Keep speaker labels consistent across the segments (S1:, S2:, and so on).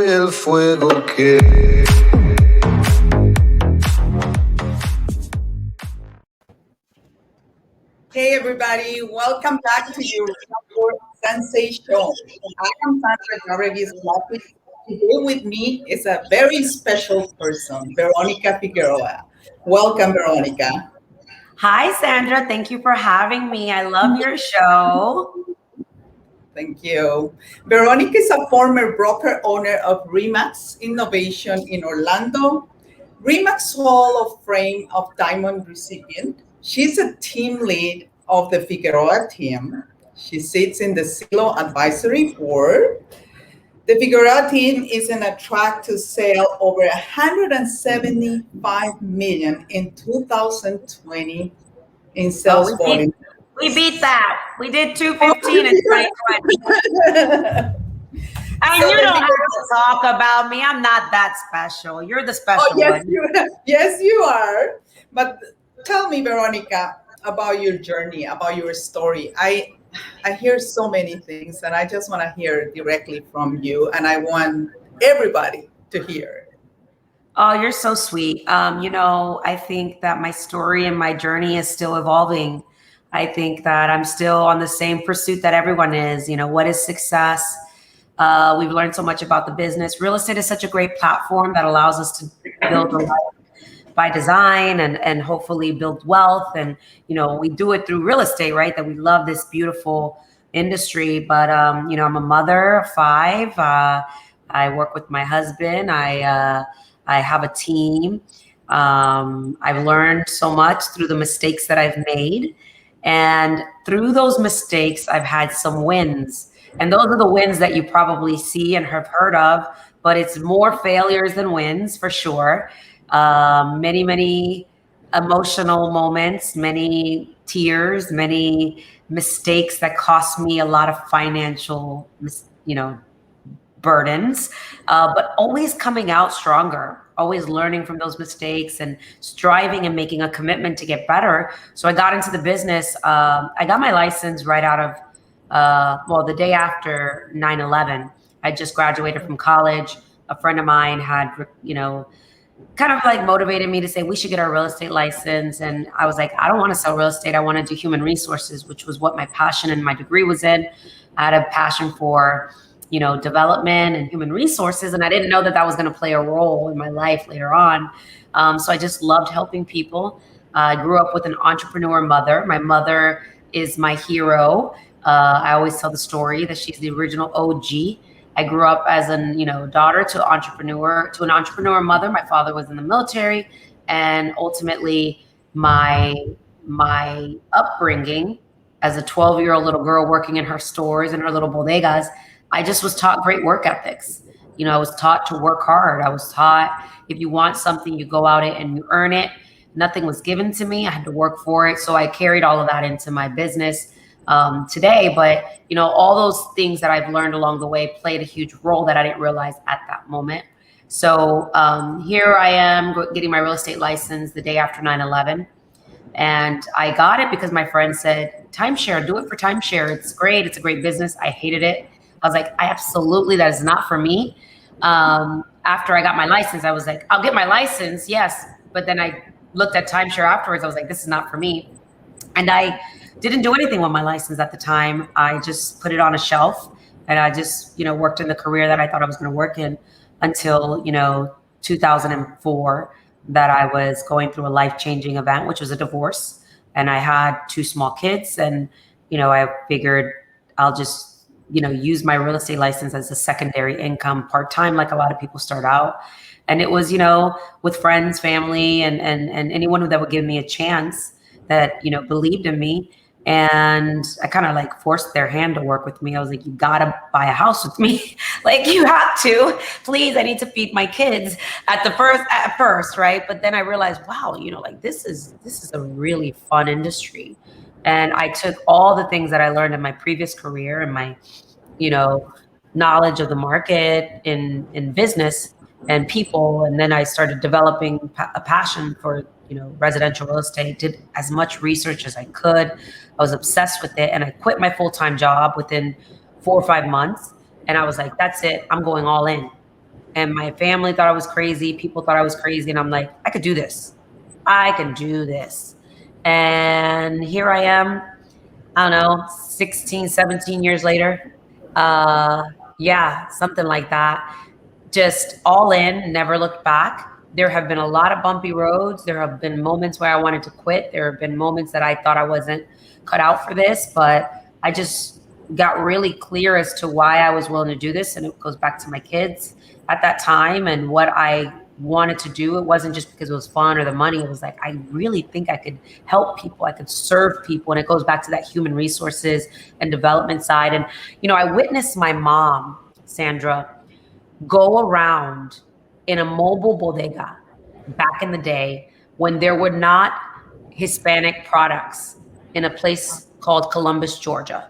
S1: soy el fuego que...
S2: Hey everybody, welcome back to your Sensei Show. I am Sandra Garreguis. Today with me is a very special person, Veronica Figueroa. Welcome, Veronica.
S3: Hi, Sandra. Thank you for having me. I love your show.
S2: Thank you. Veronica is a former broker owner of Remax Innovation in Orlando, Remax Hall of Fame of Diamond recipient. She's a team lead of the Figueroa Team. She sits in the Zillow Advisory Board. The Figueroa Team is on a track to sell over 175 million in 2020 in sales volume.
S3: We beat that. We did 215 in 2020. And you don't have to talk about me. I'm not that special. You're the special one.
S2: Yes, you are. But tell me, Veronica, about your journey, about your story. I hear so many things, and I just want to hear directly from you, and I want everybody to hear.
S3: Oh, you're so sweet. I think that my story and my journey is still evolving. I think that I'm still on the same pursuit that everyone is. What is success? We've learned so much about the business. Real estate is such a great platform that allows us to build a life by design and hopefully build wealth. And, we do it through real estate, right? That we love this beautiful industry. But, I'm a mother of 5. I work with my husband. I have a team. I've learned so much through the mistakes that I've made. And through those mistakes, I've had some wins. And those are the wins that you probably see and have heard of, but it's more failures than wins for sure. Many, many emotional moments, many tears, many mistakes that cost me a lot of financial, burdens, but always coming out stronger, always learning from those mistakes and striving and making a commitment to get better. So I got into the business. I got my license right out of, the day after 9/11. I just graduated from college. A friend of mine had, kind of like motivated me to say, we should get our real estate license. And I was like, I don't want to sell real estate. I want to do human resources, which was what my passion and my degree was in. I had a passion for, development and human resources. And I didn't know that that was going to play a role in my life later on. So I just loved helping people. I grew up with an entrepreneur mother. My mother is my hero. I always tell the story that she's the original OG. I grew up as an, daughter to an entrepreneur mother. My father was in the military, and ultimately my upbringing as a 12-year-old little girl working in her stores and her little bodegas, I just was taught great work ethics. I was taught to work hard. I was taught if you want something, you go out it and you earn it. Nothing was given to me. I had to work for it. So I carried all of that into my business today. But, all those things that I've learned along the way played a huge role that I didn't realize at that moment. So here I am getting my real estate license the day after 9/11. And I got it because my friend said, timeshare, do it for timeshare. It's great. It's a great business. I hated it. I was like, that is not for me. After I got my license, I was like, I'll get my license. Yes. But then I looked at timeshare afterwards. I was like, this is not for me. And I didn't do anything with my license at the time. I just put it on a shelf, and I just, worked in the career that I thought I was going to work in until, 2004, that I was going through a life-changing event, which was a divorce. And I had 2 small kids, and, I figured I'll just, use my real estate license as a secondary income part-time, like a lot of people start out. And it was, with friends, family, and anyone that would give me a chance that, believed in me. And I kind of like forced their hand to work with me. I was like, you gotta buy a house with me. Like, you have to, please. I need to feed my kids at first, right? But then I realized, wow, this is a really fun industry. And I took all the things that I learned in my previous career and my, knowledge of the market in business and people. And then I started developing a passion for, residential real estate, did as much research as I could. I was obsessed with it. And I quit my full-time job within 4 or 5 months. And I was like, that's it. I'm going all in. And my family thought I was crazy. People thought I was crazy. And I'm like, I could do this. I can do this. And here I am, I don't know, 16, 17 years later. Yeah, something like that. Just all in, never looked back. There have been a lot of bumpy roads. There have been moments where I wanted to quit. There have been moments that I thought I wasn't cut out for this, but I just got really clear as to why I was willing to do this. And it goes back to my kids at that time and what I wanted to do. It wasn't just because it was fun or the money. It was like, I really think I could help people. I could serve people. And it goes back to that human resources and development side. And, I witnessed my mom, Sandra, go around in a mobile bodega back in the day when there were not Hispanic products in a place called Columbus, Georgia.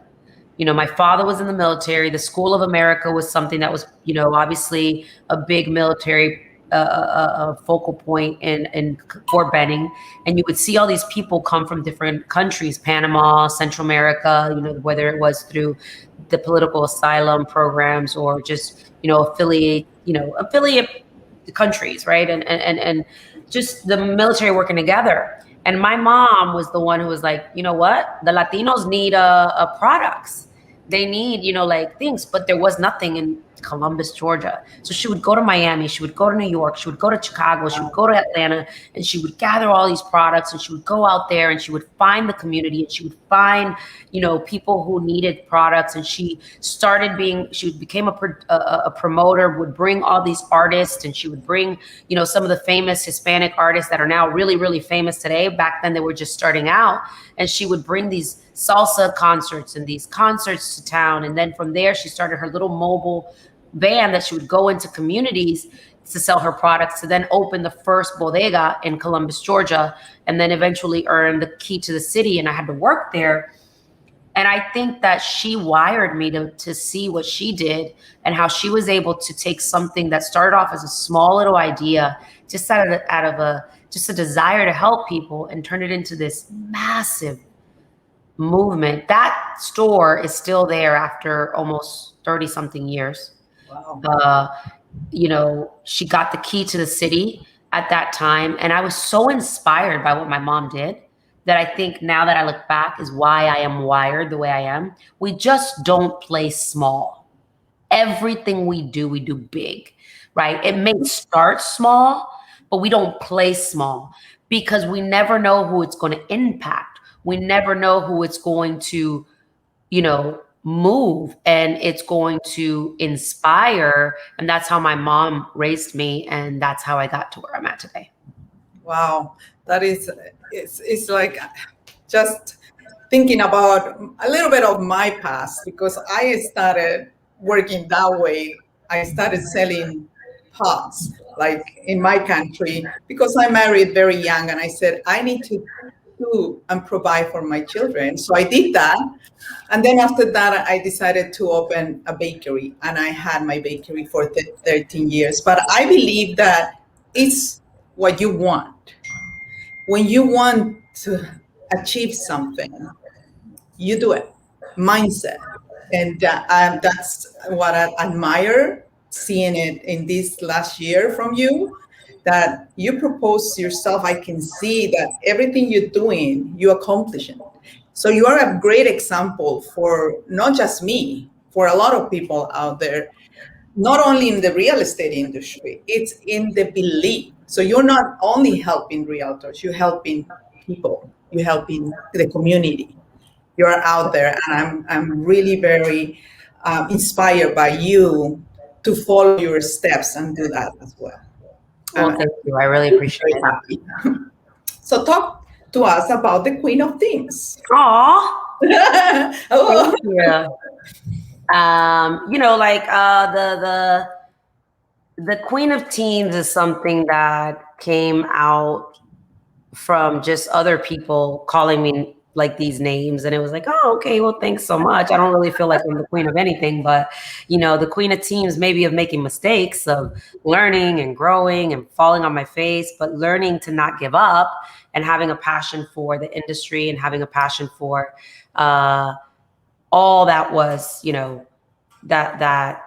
S3: My father was in the military. The School of America was something that was, obviously a big military focal point in Fort Benning. And you would see all these people come from different countries, Panama, Central America, whether it was through the political asylum programs or just, affiliate countries, right? And just the military working together. And my mom was the one who was like, you know what? The Latinos need products. They need, things, but there was nothing in Columbus, Georgia. So she would go to Miami, she would go to New York, she would go to Chicago, she would go to Atlanta, and she would gather all these products and she would go out there and she would find the community and she would find, people who needed products. And she became a promoter, would bring all these artists and she would bring, some of the famous Hispanic artists that are now really, really famous today. Back then they were just starting out. And she would bring these salsa concerts and these concerts to town. And then from there, she started her little mobile van that she would go into communities to sell her products, to then open the first bodega in Columbus, Georgia, and then eventually earn the key to the city. And I had to work there. And I think that she wired me to see what she did and how she was able to take something that started off as a small little idea, just out of a desire to help people, and turn it into this massive movement. That store is still there after almost 30 something years.
S2: Wow.
S3: She got the key to the city at that time. And I was so inspired by what my mom did that I think now that I look back is why I am wired the way I am. We just don't play small. Everything we do big, right? It may start small, but we don't play small because we never know who it's going to impact. We never know who it's going to, move, and it's going to inspire. And that's how my mom raised me. And that's how I got to where I'm at today.
S2: Wow. That is, it's like just thinking about a little bit of my past, because I started working that way. I started selling pots, like in my country, because I married very young and I said, I need to do and provide for my children. So I did that. And then after that, I decided to open a bakery, and I had my bakery for 13 years. But I believe that it's what you want. When you want to achieve something, you do it. Mindset. And that's what I admire, seeing it in this last year from you, that you propose yourself. I can see that everything you're doing, you accomplishing. So you are a great example for not just me, for a lot of people out there, not only in the real estate industry, it's in the belief. So you're not only helping realtors, you're helping people, you're helping the community. You're out there, and I'm really very inspired by you to follow your steps and do that as well.
S3: Well, thank you. I really appreciate it.
S2: Happy. So talk to us about the Queen of Teams.
S3: Aw.
S2: Oh.
S3: Thank you. The Queen of Teams is something that came out from just other people calling me like these names. And it was like, oh, okay, well, thanks so much. I don't really feel like I'm the queen of anything, but the Queen of Teams, maybe of making mistakes, of learning and growing and falling on my face, but learning to not give up and having a passion for the industry and having a passion for all that was, that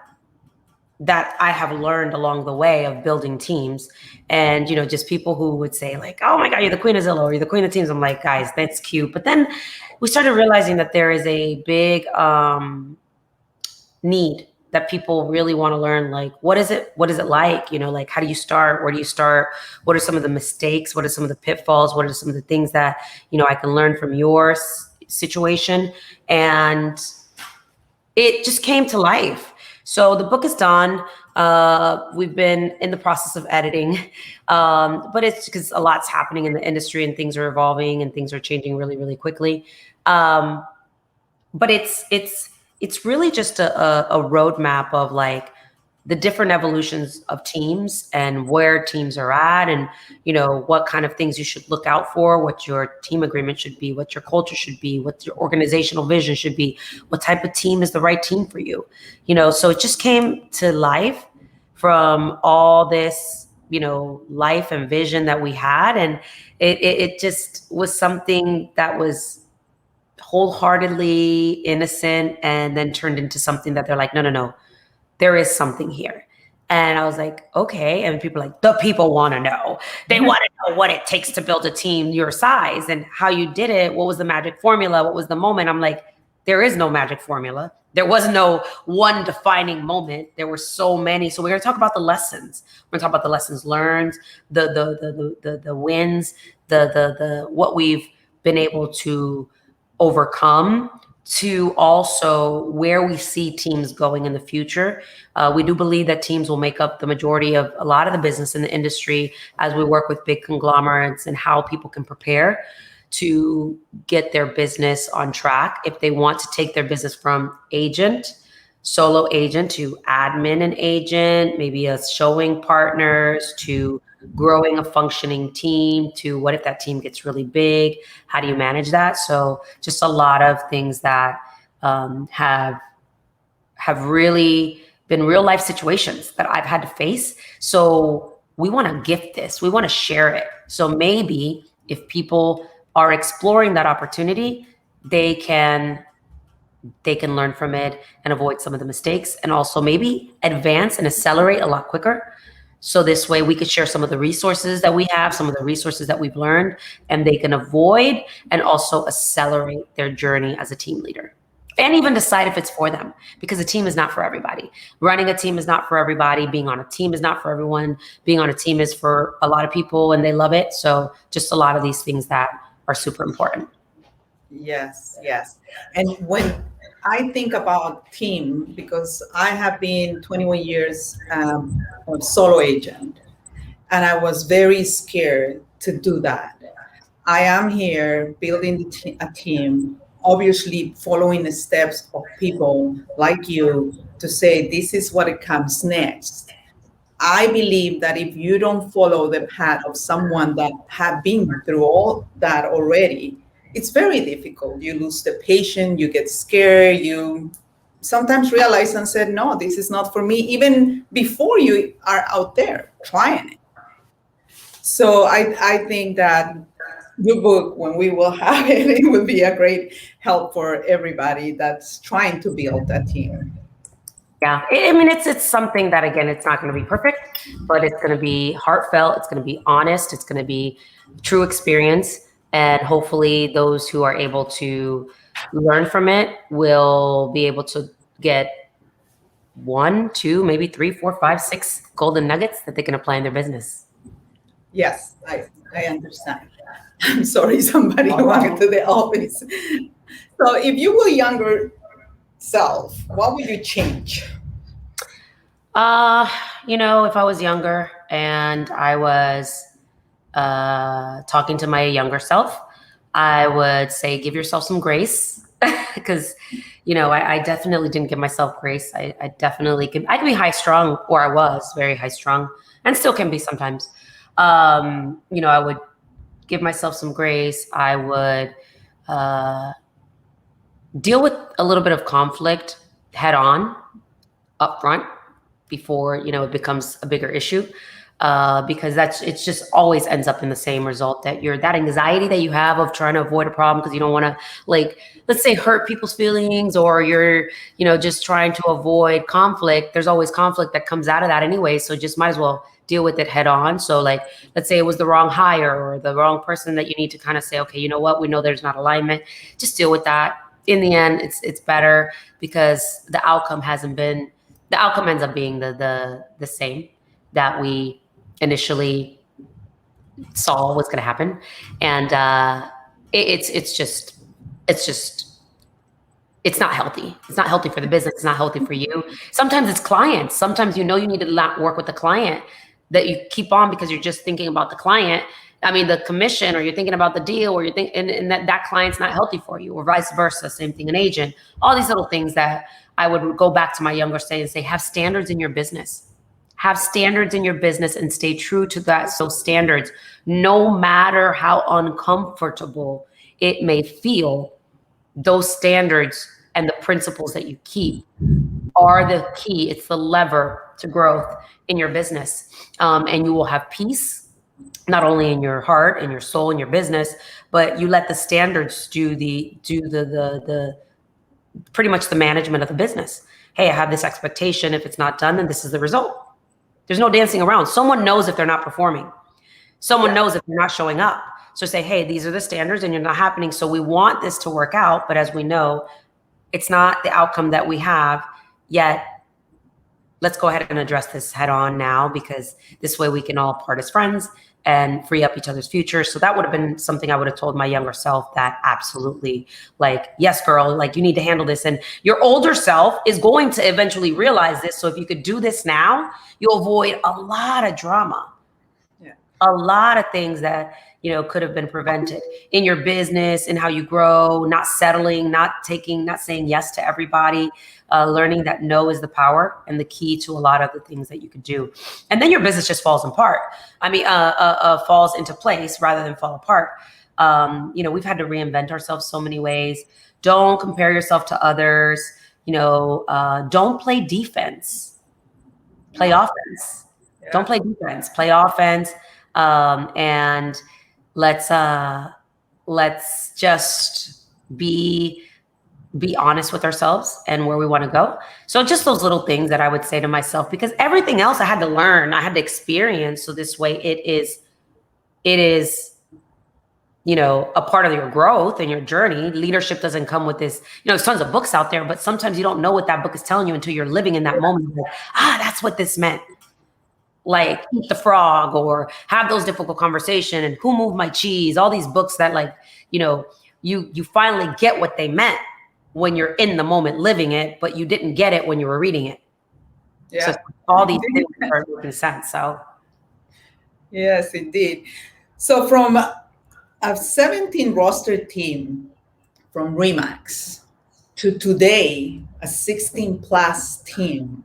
S3: that I have learned along the way of building teams. And, just people who would say like, oh my God, you're the queen of Zillow, or you're the queen of teams. I'm like, guys, that's cute. But then we started realizing that there is a big need that people really want to learn. Like, what is it like? Like, how do you start? Where do you start? What are some of the mistakes? What are some of the pitfalls? What are some of the things that, I can learn from your situation? And it just came to life. So the book is done. We've been in the process of editing, but it's because a lot's happening in the industry and things are evolving and things are changing really, really quickly. But it's really just a roadmap of like the different evolutions of teams and where teams are at, and what kind of things you should look out for, what your team agreement should be, what your culture should be, what your organizational vision should be, what type of team is the right team for you. So it just came to life from all this life and vision that we had, and it just was something that was wholeheartedly innocent, and then turned into something that they're like, no, there is something here. And I was like, okay. And people are like, the people want to know. They want to know what it takes to build a team your size and how you did it. What was the magic formula? What was the moment? I'm like, there is no magic formula. There was no one defining moment. There were so many. So we're going to talk about the lessons. We're going to talk about the lessons learned, the wins, the what we've been able to overcome, to also where we see teams going in the future. We do believe that teams will make up the majority of a lot of the business in the industry as we work with big conglomerates, and how people can prepare to get their business on track if they want to take their business from solo agent, to admin and agent, maybe as showing partners, to growing a functioning team, to what if that team gets really big? How do you manage that? So just a lot of things that have really been real life situations that I've had to face. So we want to gift this. We want to share it. So maybe if people are exploring that opportunity, they can learn from it and avoid some of the mistakes, and also maybe advance and accelerate a lot quicker. So this way we could share some of the resources that we have, some of the resources that we've learned, and they can avoid and also accelerate their journey as a team leader. And even decide if it's for them, because a team is not for everybody. Running a team is not for everybody. Being on a team is not for everyone. Being on a team is for a lot of people and they love it. So just a lot of these things that are super important.
S2: Yes. And when I think about team, because I have been 21 years a solo agent, and I was very scared to do that. I am here building a team, obviously following the steps of people like you to say, this is what it comes next. I believe that if you don't follow the path of someone that have been through all that already, it's very difficult. You lose the patience, you get scared, you sometimes realize and said, no, this is not for me, even before you are out there trying it. So I think that your book, when we will have it, it will be a great help for everybody that's trying to build a team.
S3: Yeah, I mean, it's something that, again, it's not going to be perfect, but it's going to be heartfelt. It's going to be honest. It's going to be true experience. And hopefully those who are able to learn from it will be able to get 1, 2, maybe 3, 4, 5, 6 golden nuggets that they can apply in their business.
S2: Yes, I understand. I'm sorry, somebody walked into the office. So if you were younger self, what would you change?
S3: If I was younger and I was talking to my younger self, I would say, give yourself some grace, because, I definitely didn't give myself grace. I definitely I can be high strung, or I was very high strung, and still can be sometimes. I would give myself some grace. I would deal with a little bit of conflict head on, up front, before, it becomes a bigger issue. because it's just always ends up in the same result, that that anxiety that you have of trying to avoid a problem because you don't want to, like, let's say, hurt people's feelings, or you're, just trying to avoid conflict. There's always conflict that comes out of that anyway. So just might as well deal with it head on. So like, let's say it was the wrong hire or the wrong person that you need to kind of say, okay, you know what? We know there's not alignment. Just deal with that. In the end, it's better because the outcome ends up being the same that we initially saw was going to happen. And it's not healthy. It's not healthy for the business. It's not healthy for you. Sometimes it's clients. Sometimes you need to not work with the client that you keep on because you're just thinking about the client. I mean, the commission, or you're thinking about the deal, or you're thinking, and that client's not healthy for you, or vice versa. Same thing, an agent. All these little things that I would go back to my younger self and say, have standards in your business. Have standards in your business and stay true to that. So standards, no matter how uncomfortable it may feel, those standards and the principles that you keep are the key. It's the lever to growth in your business. And you will have peace, not only in your heart and your soul and your business, but you let the standards do the pretty much the management of the business. Hey, I have this expectation. If it's not done, then this is the result. There's no dancing around. Someone knows if they're not performing. Someone knows if they're not showing up. So say, hey, these are the standards and you're not happening. So we want this to work out. But as we know, it's not the outcome that we have yet. Let's go ahead and address this head on now, because this way we can all part as friends and free up each other's future. So that would have been something I would have told my younger self, that absolutely, like, yes, girl, like, you need to handle this. And your older self is going to eventually realize this. So if you could do this now, you'll avoid a lot of drama. A lot of things that, could have been prevented in your business, in how you grow, not settling, not saying yes to everybody, learning that no is the power and the key to a lot of the things that you could do. And then your business just falls apart. Falls into place rather than fall apart. We've had to reinvent ourselves so many ways. Don't compare yourself to others. Don't play defense. Play offense. Yeah. Don't play defense. Play offense. And let's just be honest with ourselves and where we want to go. So just those little things that I would say to myself, because everything else I had to learn, I had to experience. So this way it is, a part of your growth and your journey. Leadership doesn't come with this, there's tons of books out there, but sometimes you don't know what that book is telling you until you're living in that moment. Like, that's what this meant. Like, eat the frog, or have those difficult conversations, and who moved my cheese, all these books that, like, you finally get what they meant when you're in the moment living it, but you didn't get it when you were reading it. Yeah. So all these things are making sense. So
S2: yes, indeed. So from a 17 roster team from Remax to today, a 16 plus team,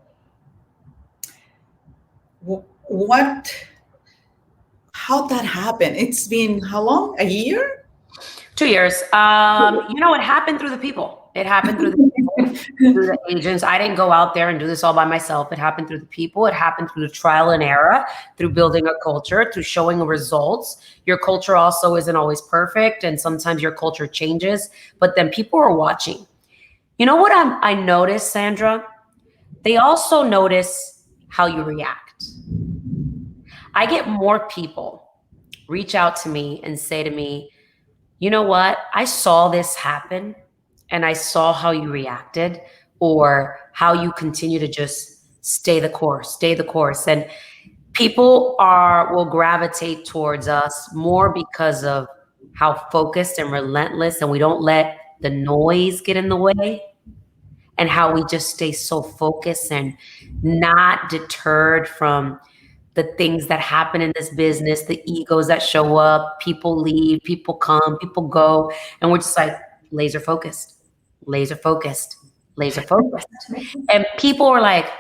S2: how that happened? It's been how long? A year?
S3: 2 years. It happened through the people. It happened through the people, through the agents. I didn't go out there and do this all by myself. It happened through the people. It happened through the trial and error, through building a culture, through showing results. Your culture also isn't always perfect, and sometimes your culture changes, but then people are watching. You know what I noticed, Sandra? They also notice how you react. I get more people reach out to me and say to me, you know what? I saw this happen and I saw how you reacted, or how you continue to just stay the course. And people will gravitate towards us more because of how focused and relentless, and we don't let the noise get in the way, and how we just stay so focused and not deterred from the things that happen in this business, the egos that show up, people leave, people come, people go. And we're just like laser focused. And people are like,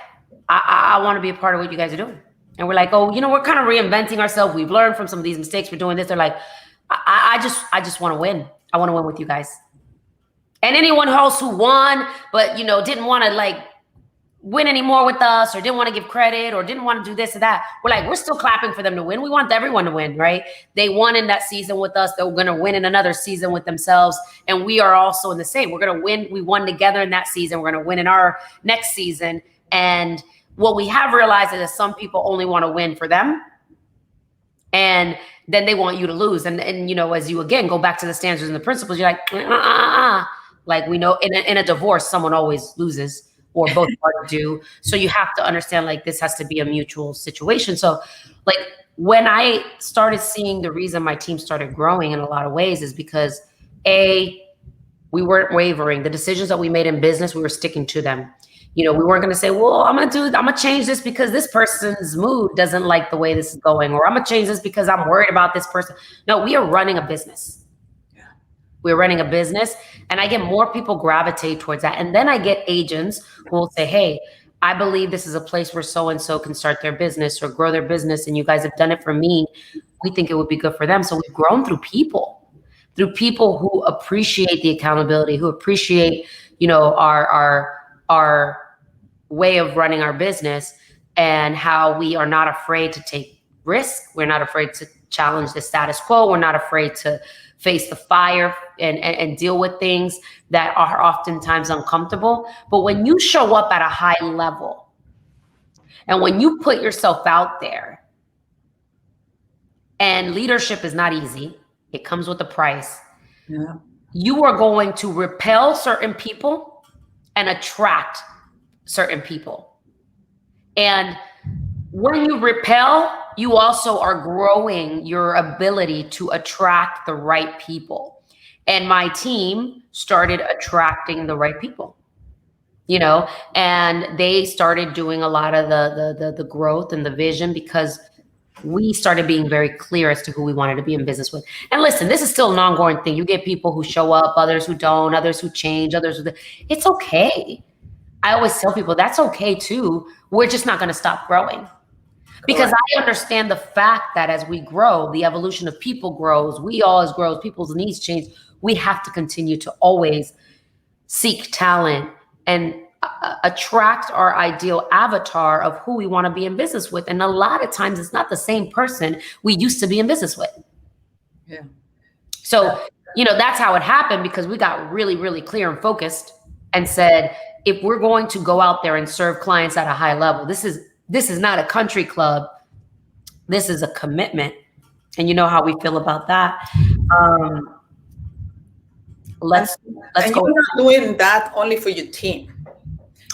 S3: I want to be a part of what you guys are doing. And we're like, oh, we're kind of reinventing ourselves. We've learned from some of these mistakes. We're doing this. They're like, I just want to win. I want to win with you guys. And anyone else who won, but, didn't want to, like, win anymore with us, or didn't want to give credit, or didn't want to do this or that. We're like, we're still clapping for them to win. We want everyone to win, right? They won in that season with us. They're going to win in another season with themselves. And we are also in the same. We're going to win. We won together in that season. We're going to win in our next season. And what we have realized is that some people only want to win for them. And then they want you to lose. And you know, as you, again, go back to the standards and the principles, you're like, like we know in a divorce, someone always loses, or both parties do. So you have to understand, like, this has to be a mutual situation. So like when I started seeing the reason my team started growing in a lot of ways is because we weren't wavering. The decisions that we made in business, we were sticking to them. You know, we weren't going to say, well, I'm going to change this because this person's mood doesn't like the way this is going, or I'm going to change this because I'm worried about this person. No, we are running a business. We're running a business, and I get more people gravitate towards that. And then I get agents who will say, hey, I believe this is a place where so-and-so can start their business or grow their business, and you guys have done it for me. We think it would be good for them. So we've grown through people who appreciate the accountability, who appreciate, you know, our way of running our business, and how we are not afraid to take risks. We're not afraid to challenge the status quo. We're not afraid to face the fire and deal with things that are oftentimes uncomfortable. But when you show up at a high level, and when you put yourself out there, and leadership is not easy, it comes with a price. Yeah. You are going to repel certain people and attract certain people. And when you repel, you also are growing your ability to attract the right people. And my team started attracting the right people, you know, and they started doing a lot of the growth and the vision, because we started being very clear as to who we wanted to be in business with. And listen, this is still an ongoing thing. You get people who show up, others who don't, others who change, it's okay. I always tell people that's okay too. We're just not going to stop growing. Because I understand the fact that as we grow, the evolution of people grows. We always grow. People's needs change. We have to continue to always seek talent and attract our ideal avatar of who we want to be in business with. And a lot of times it's not the same person we used to be in business with. Yeah. So, you know, that's how it happened, because we got really, really clear and focused and said, if we're going to go out there and serve clients at a high level, this is not a country club. This is a commitment. And you know how we feel about that. Let's go.
S2: You're not doing that only for your team.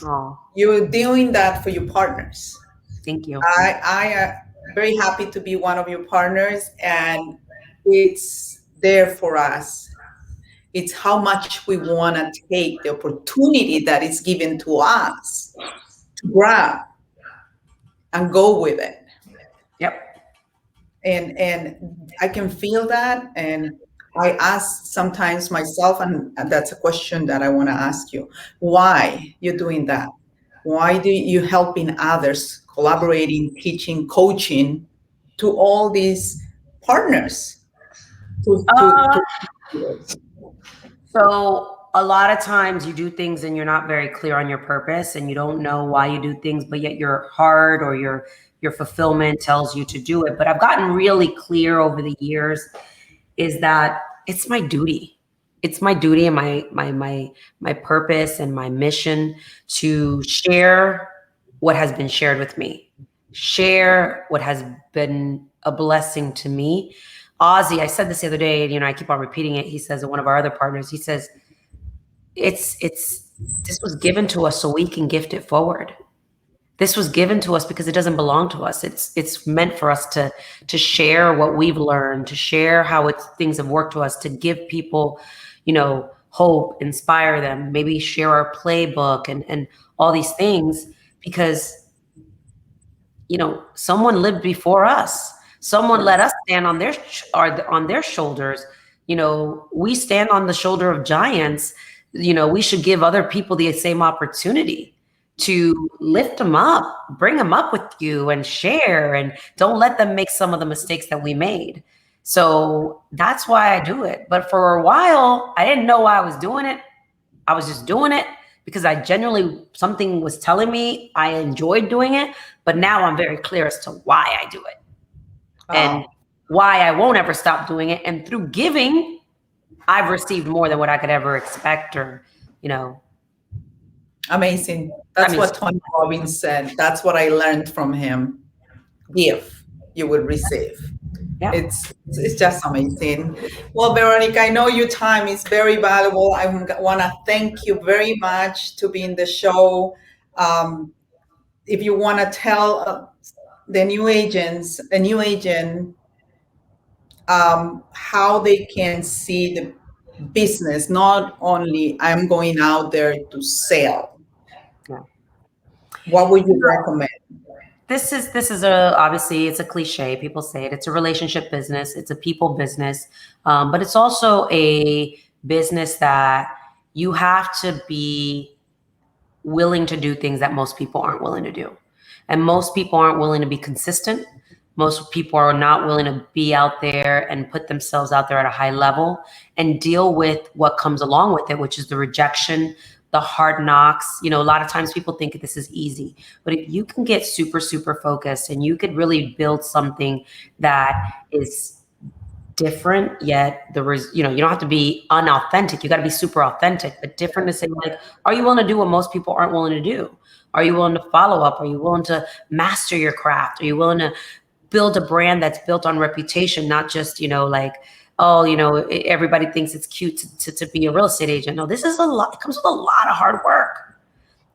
S3: Oh,
S2: you're doing that for your partners.
S3: Thank you.
S2: I am very happy to be one of your partners, and it's there for us. It's how much we want to take the opportunity that is given to us to grab and go with it.
S3: Yep.
S2: And I can feel that. And I ask sometimes myself, and that's a question that I want to ask you, why you're doing that? Why do you helping others, collaborating, teaching, coaching to all these partners?
S3: So a lot of times you do things and you're not very clear on your purpose, and you don't know why you do things, but yet your heart or your fulfillment tells you to do it. But I've gotten really clear over the years is that it's my duty. It's my duty and my purpose and my mission to share what has been shared with me, share what has been a blessing to me. Ozzy, I said this the other day, you know, I keep on repeating it. He says, one of our other partners, he says, this was given to us so we can gift it forward. This was given to us because it doesn't belong to us. It's meant for us to share what we've learned, to share how things have worked to us, to give people, you know, hope, inspire them, maybe share our playbook and all these things, because, you know, someone lived before us. Someone let us stand on their shoulders. You know, we stand on the shoulder of giants. You know, we should give other people the same opportunity to lift them up, bring them up with you and share, and don't let them make some of the mistakes that we made. So that's why I do it. But for a while, I didn't know why I was doing it. I was just doing it because I genuinely, something was telling me I enjoyed doing it, but now I'm very clear as to why I do it and why I won't ever stop doing it. And through giving, I've received more than what I could ever expect, or, you know.
S2: Amazing. That's what Tony Robbins said. That's what I learned from him. Give, you will receive.
S3: Yeah.
S2: It's just amazing. Well, Veronica, I know your time is very valuable. I want to thank you very much to be in the show. If you want to tell the new agents, a new agent, how they can see the business, not only I'm going out there to sell.
S3: Yeah.
S2: What would you recommend?
S3: This is obviously it's a cliche. People say it. It's a relationship business. It's a people business, but it's also a business that you have to be willing to do things that most people aren't willing to do, and most people aren't willing to be consistent. Most people are not willing to be out there and put themselves out there at a high level and deal with what comes along with it, which is the rejection, the hard knocks. You know, a lot of times people think this is easy, but if you can get super, super focused and you could really build something that is different, yet you don't have to be unauthentic. You got to be super authentic, but different to say, like, are you willing to do what most people aren't willing to do? Are you willing to follow up? Are you willing to master your craft? Are you willing to build a brand that's built on reputation, not just, like, oh, everybody thinks it's cute to be a real estate agent. No, this is a lot. It comes with a lot of hard work.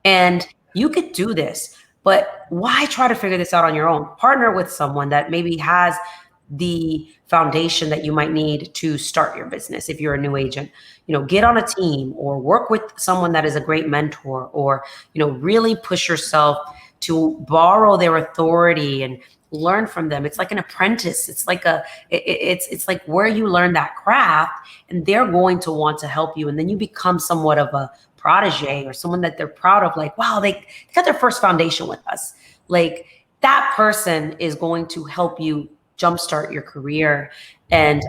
S3: And you could do this, but why try to figure this out on your own? Partner with someone that maybe has the foundation that you might need to start your business. If you're a new agent, get on a team or work with someone that is a great mentor, or, really push yourself to borrow their authority and learn from them. It's like an apprentice. It's like it's like where you learn that craft, and they're going to want to help you. And then you become somewhat of a protege or someone that they're proud of. Like, wow, they got their first foundation with us. Like, that person is going to help you jumpstart your career and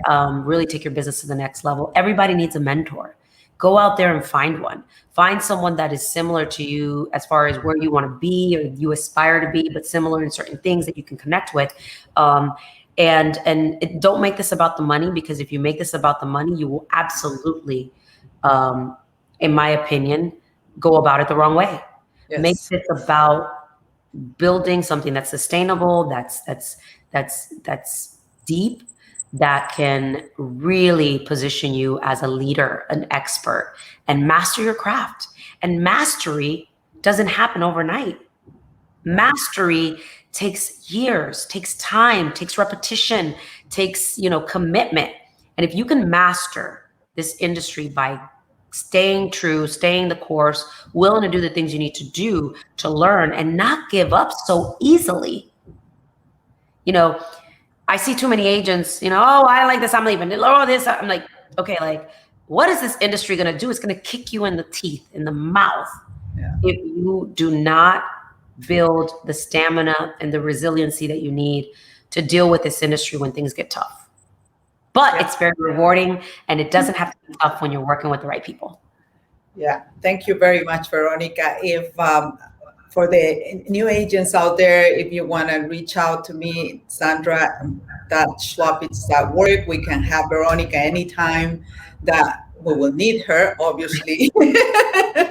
S3: really take your business to the next level. Everybody needs a mentor. Go out there and find one. Find someone that is similar to you as far as where you want to be or you aspire to be, but similar in certain things that you can connect with. And don't make this about the money, because if you make this about the money, you will absolutely, in my opinion, go about it the wrong way. Yes. Make this about building something that's sustainable, that's deep, that can really position you as a leader, an expert, and master your craft. And mastery doesn't happen overnight. Mastery takes years, takes time, takes repetition, takes, commitment. And if you can master this industry by staying true, staying the course, willing to do the things you need to do to learn and not give up so easily, I see too many agents, oh, I don't like this, I'm leaving. Oh, this, I'm like, okay, like, what is this industry going to do? It's going to kick you in the teeth, in the mouth, if you do not build the stamina and the resiliency that you need to deal with this industry when things get tough. But it's very rewarding, and it doesn't have to be tough when you're working with the right people. Yeah.
S2: Thank you very much, Veronica. If for the new agents out there, if you want to reach out to me, Sandra.Schlapitz.work, we can have Veronica anytime that we will need her, obviously.
S3: Thank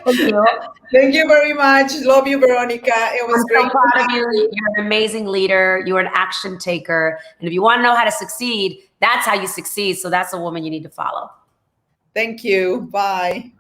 S3: you.
S2: Thank you very much. Love you, Veronica. It was great.
S3: I'm so proud of you. You're an amazing leader. You're an action taker. And if you want to know how to succeed, that's how you succeed. So that's a woman you need to follow.
S2: Thank you. Bye.